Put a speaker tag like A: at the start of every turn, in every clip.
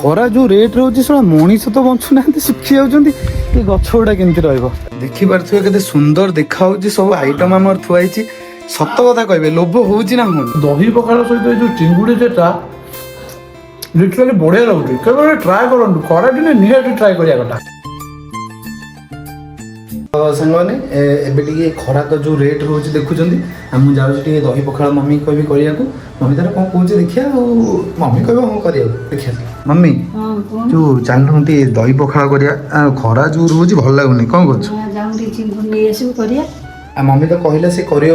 A: खरा जो रेट रोचे सब मनीष तो बंचुना सुखी जाऊँगी ये गछ गुड़ा केमती रखी पारे के सुंदर देखा सब आइटम आम थुआई सत कथा कहे लोभ हो
B: दही पखाड़ सहित जो चिंगुड़ी जेटा लिटराली बढ़िया लगुच केवल ट्राए करूँ खरा दिन निहाती ट्राए करा
A: सांगने एबे खरा तो जो रेट रोज देखुं मुझे जाऊँगी दही पखाड़ मम्मी कह करा मम्मी तार कौन कहे देखिए मम्मी कह हाँ कर देखिए मम्मी जो चलू दही पखाड़ करा खरा जो रोज भल लगुनि कौन कर मम्मी तो कहला से कर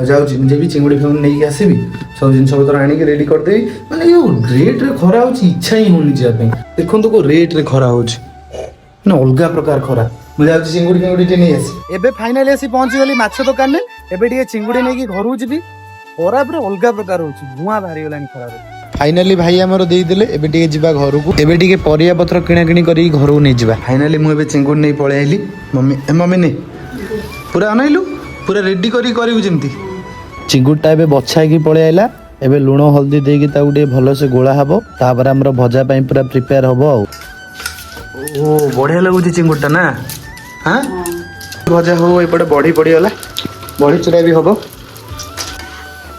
A: जाऊँगी मुझे भी चिंगुड़ी फिंगुड़ी नहीं आसबि सब जिन आणिक रेडी करदेवी मैंने यो रेट रे खरा हो इच्छा ही होनी जावाई देखो को रेट रे खरा हो अलग प्रकार खरा मुझे आज चिंगुड़ी फिंगुड़ी नहीं आसी एबे फाइनाली आसी पहुंची गली माछ दुकान में एबे टिके चिंगुड़ी नहीं घर जी खरा पूरा अलग प्रकार हो धुआं बाहरी गलानी खरा फाइनाली भाई आमर देदेले एबे टिके जिबा घर को एबे टिके परिया पत्र किणा किणी करी घर को नहीं जिबा फाइनाली मु एबे चिंगुड़ी नहीं पळे आइली मम्मी मम्मी नहीं पूरा अनाइलु पूरा रेडी करी करिउ जेमती चिंगुड़टा एबे बछाई पळे आइला एबे लुण हल्दी देकी ताऊ टे भलो से गोळा हबो तापर हमर भजा पई पूरा प्रिपेयर हबो ओ बढ़िया लगुची चिंगुड़टा ना हाँ भजा हो एपटे बड़ी पड़गला बड़ी चुरा भी हम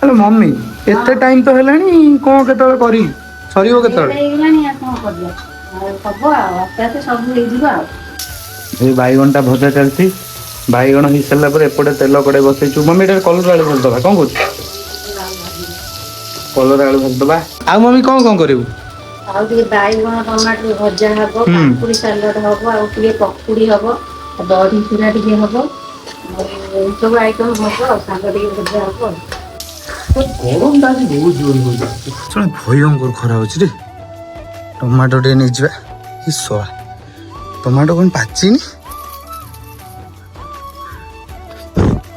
A: हेलो मम्मी एते टाइम तो हेलानी कौन केतले करी सरीबो केतले ए बैगनटा भजा चलती बैगन हो सारा पर एपटे तेल कड़े बसैचु मम्मी एटा कलर आलू भाज दबा कौन कहू कलर आलू भाज दबा आ मम्मी कौन कौन करिवु
C: आउ टिके बैगन टमाटर भजा हबो काकुड़ी सलाड हबो आउ टिके पकुड़ी हबो दही चूरा टिके हबो सब आइटम हबो सांग टिके भजा हबो
A: गरम ता बहुत जोर हो सुन भयंकर खरा होछि रे टमाटो टे नै जिबा ई सोआ टमाटो कोन पाचिनी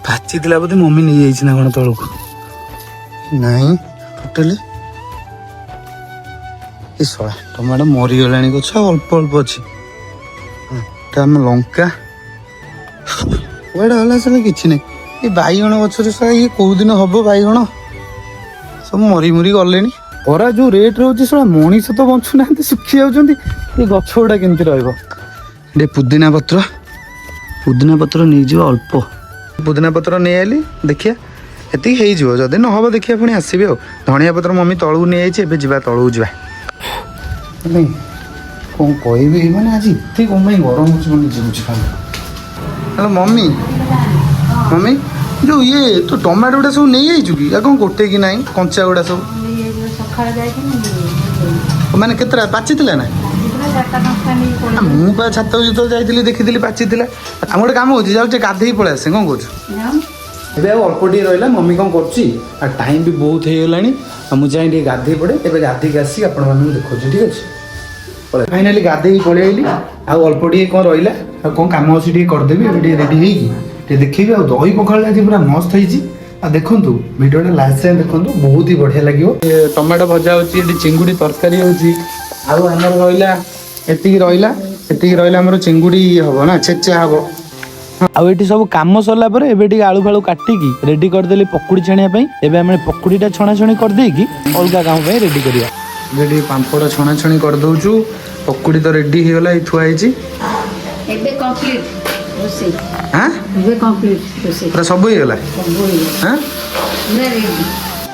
A: पाची दिला बोधे मम्मी नहीं जाइछि ना कोन तळको नहीं टोटली ई सोआ टमाटो मरी गलानी गछ अल्प अल्प अछि टाम लंका वेड़ा हला सले किछि नै ए बैगण गछरे सा ये को दिन हबो बैगण सब मरी मुरी गलेनी खरा जो रेट रोचे सब मनीष तो बंचुना सुखी जाऊँगी ये गछ गुड़ा केमती रे पुदीना पत्र नहीं जाव अल्प पुदीना पत्र नहीं आइली देखिए एति जदि न हम देखिए पुणी आसबि आ धनिया पत्र मम्मी तलू नहीं जाइए जा तलू जा कौन कह मैंने आज इतने कम गरम हो हेलो मम्मी मम्मी जो ये तो टमाटो गुड़ा सब नहीं जाइछु कि कौन गोटे कि नहीं कंचा गुड़ा सब माने केतरा पाची थिला ना मु छात जो जाइली देखी पाची थिला हम गोटे काम हो जाऊे गाधे पड़े आसे कौन कह अल्प टे रहा मम्मी कौन कर टाइम भी बहुत हो गला मुझे जाए गाधे पड़े ए गाधे आसी आप देखो ठीक अच्छे फाइनाली गाधे पलि आइली अल्प टे कौन रहा कौन कम अच्छी करदेवी रेडी हो देखिए दही पखाड़ आज पूरा मस्त हो देखु भिडियो लास्ट टाइम देखो बहुत ही बढ़िया लगे टमाटो भजा हो चिंगुड़ी तरकारी होमर रहा चिंगुड़ी हम ना छेचा हम आउ सब कम सरला आलू फालू काटिकी रेडी करदेली पकुड़ी छाणिया एवं पकुड़ीटा छणाछणी करदेकी अलग काम रेडी करा पांपड़ छणाछणी करदे पकुड़ी तो रेडी हो गला थुआई पूरा सब होगा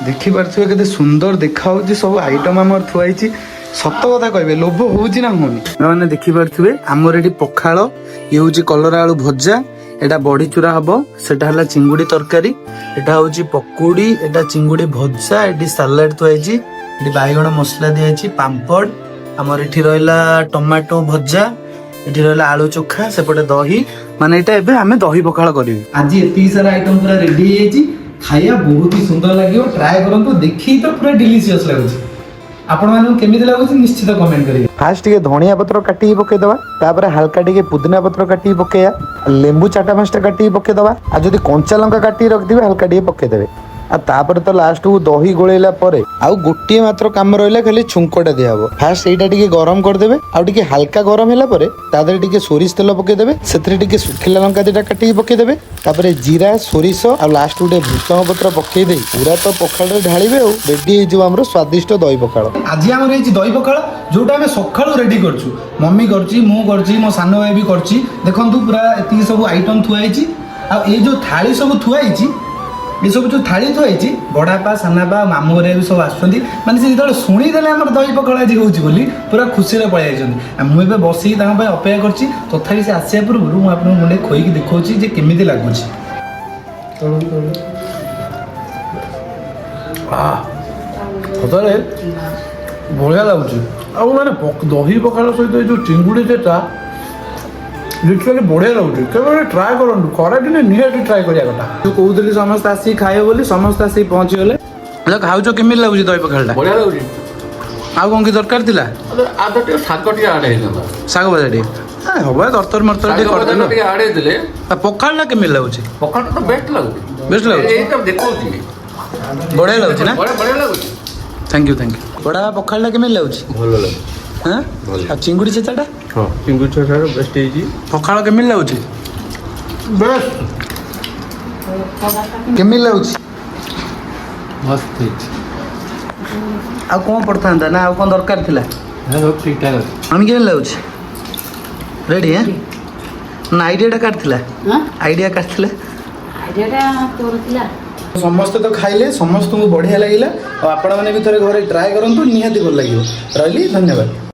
A: देखी पारे के सुंदर देखा सब आइटम आम थुआई सत कथा कहे लोभ हो मैंने देखी पारे आमर ये पखाड़ ये हूँ कलर आलू भजा एटा बड़ी चूरा हम सेटा चिंगुड़ी तरकारी एटा हूँ पकुड़ी एटा चिंगुड़ी भजा ये सालाड थुआई ये बैगण मसला दिखाई पांपड़ आमर ये रहा टमाटो भजा ये रहा आलू चोखा सेपटे दही माने एटा आम दही पखाड़ करी आज एति सारा आइटम पूरा रेडी हो खाया बहुत ही सुंदर लगे ट्राए करूँ देखी तो पूरा डिलीशियस लगुच आपण मानू केमिति लागुच निश्चित कमेंट करिए फास्ट टिके धनिया पत्र काटी पके दवा तापर हल्का टिके पुदीना पत्र काटी पकेया लेंबू चाटा पांचटा काटी पके दवा आ जदी कंचा लंका काटी रख दिबे हल्का टिके पके देबे ଆଉ ତାପରେ ତ ଲାଷ୍ଟକୁ ଦହି ଗୋଳେଇଲା ପରେ ଆଉ ଗୋଟିଏ ମାତ୍ର କାମ ରହିଲା, ଖାଲି ଛୁଙ୍କଟା ଦିଆହବ। ଫାଷ୍ଟ ସେଇଟା ଟିକେ ଗରମ କରିଦେବେ, ଆଉ ଟିକେ ହାଲକା ଗରମ ହେଲା ପରେ ତା ଦେହରେ ଟିକେ ସୋରିଷ ତେଲ ପକେଇଦେବେ, ସେଥିରେ ଟିକେ ଶୁଖିଲା ଲଙ୍କା ଦିଟା କାଟିକି ପକେଇଦେବେ, ତାପରେ ଜିରା ସୋରିଷ ଆଉ ଲାଷ୍ଟ ଗୋଟେ ଭୃଷଙ୍ଗ ପତ୍ର ପକେଇ ଦେଇ ପୁରା ତ ପଖାଳରେ ଢାଳିବେ ଆଉ ରେଡି ହେଇଯିବ ଆମର ସ୍ୱାଦିଷ୍ଟ ଦହି ପଖାଳ। ଆଜି ଆମର ହେଇଛି ଦହି ପଖାଳ, ଯୋଉଟା ଆମେ ସକାଳୁ ରେଡି କରୁଛୁ। ମମି କରୁଛି, ମୁଁ କରୁଛି, ମୋ ସାନ ଭାଇ ବି କରୁଛି। ଦେଖନ୍ତୁ ପୁରା ଏତିକି ସବୁ ଆଇଟମ ଥୁଆ ହେଇଛି। ଆଉ ଏଇ ଯୋଉ ଥାଳି ସବୁ ଥୁଆ ହେଇଛି, ଏସବୁ ଯୋଉ ଥାଳି ଥୁଆ ହେଇଛି, ବଡ଼ବାପା ସାନାବାପା ମାମୁଁ ଘରେ ବି ସବୁ ଆସୁଛନ୍ତି। ମାନେ ସେ ଯେତେବେଳେ ଶୁଣିଦେଲେ ଆମର ଦହି ପଖାଳ ଆଜି ହେଉଛି ବୋଲି ପୁରା ଖୁସିରେ ପଳେଇ ଯାଇଛନ୍ତି। ଆଉ ମୁଁ ଏବେ ବସିକି ତାଙ୍କ ପାଇଁ ଅପେକ୍ଷା କରିଛି। ତଥାପି ସେ ଆସିବା ପୂର୍ବରୁ ମୁଁ ଆପଣଙ୍କୁ ମୁଣ୍ଡେ ଖୋଇକି ଦେଖାଉଛି ଯେ କେମିତି ଲାଗୁଛି।
B: ସତରେ ବଢ଼ିଆ ଲାଗୁଛି। ଆଉ ମାନେ ଦହି ପଖାଳ ସହିତ ଏ ଯେଉଁ ଚିଙ୍ଗୁଡ଼ି ଯେଟା ଲିଟରାଲି ବଢ଼ିଆ ଲାଗୁଛି। କେବେ ଟ୍ରାଏ କରନ୍ତୁ, ଖରାଦିନେ ନିହାତି ଟ୍ରାଏ କରିବା କଥା।
A: ତୁ କହୁଥିଲି ସମସ୍ତେ ଆସିକି ଖାଇବ ବୋଲି, ସମସ୍ତେ ଆସିକି ପହଞ୍ଚିଗଲେ। ହେଲେ ଖାଉଛ, କେମିତି ଲାଗୁଛି ଦହି ପଖାଳଟା?
B: ବଢ଼ିଆ ଲାଗୁଛି।
A: ଆଉ କ'ଣ କି ଦରକାର ଥିଲା?
B: ଆଦ ଟିକେ ଶାଗ ଟିକେ ଆଡ଼ ହେଇଥାନ୍ତା,
A: ଶାଗ ଭଜା ଟିକେ ହବ, ତରତର ମରତର ଟିକେ କରିଦେଲ।
B: ଟିକେ ଆଡ଼ ହେଇଥିଲେ।
A: ପଖାଳଟା କେମିତି ଲାଗୁଛି?
B: ପଖାଳଟା ତ ବେଷ୍ଟ ଲାଗୁଛି।
A: ବେଷ୍ଟ ଲାଗୁଛି,
B: ଏଇଟା ଦେଖାଉଛି
A: ବଢ଼ିଆ ଲାଗୁଛି ନା?
B: ବଢ଼ିଆ ଲାଗୁଛି।
A: Thank you thank you. ବଡ଼ା ପଖାଳଟା କେମିତି ଲାଗୁଛି?
B: ଭଲ ଲାଗୁଛି।
A: ହଁ, ଆଉ ଚିଙ୍ଗୁଡ଼ି ଛେଚାଟା?
B: ହଁ, ଚିଙ୍ଗୁଡ଼ି ଛେଚାଟା ବେଷ୍ଟ ହେଇଛି।
A: ପଖାଳ କେମିତି ଲାଗୁଛି?
B: ବେଷ୍ଟ।
A: କେମିତି ଲାଗୁଛି?
B: ମସ୍ତ ହେଇଛି।
A: ଆଉ କ'ଣ ପଡ଼ିଥାନ୍ତା ନା ଆଉ କ'ଣ ଦରକାର ଥିଲା?
B: ସବୁ ଠିକ୍ ଠାକ୍ ଅଛି।
A: ଆମେ କେମିତି ଲାଗୁଛି? ରେଡ଼ି? ନା ଆଇଡ଼ିଆଟା କାଟିଥିଲା? ଆଇଡ଼ିଆ କାଟିଥିଲା?
C: ଆଇଡ଼ିଆଟା ତୋର ଥିଲା।
A: ସମସ୍ତେ ତ ଖାଇଲେ, ସମସ୍ତଙ୍କୁ ବଢ଼ିଆ ଲାଗିଲା। ଆଉ ଆପଣମାନେ ବି ଥରେ ଘରେ ଟ୍ରାଏ କରନ୍ତୁ, ନିହାତି ଭଲ ଲାଗିବ। ରହିଲି, ଧନ୍ୟବାଦ।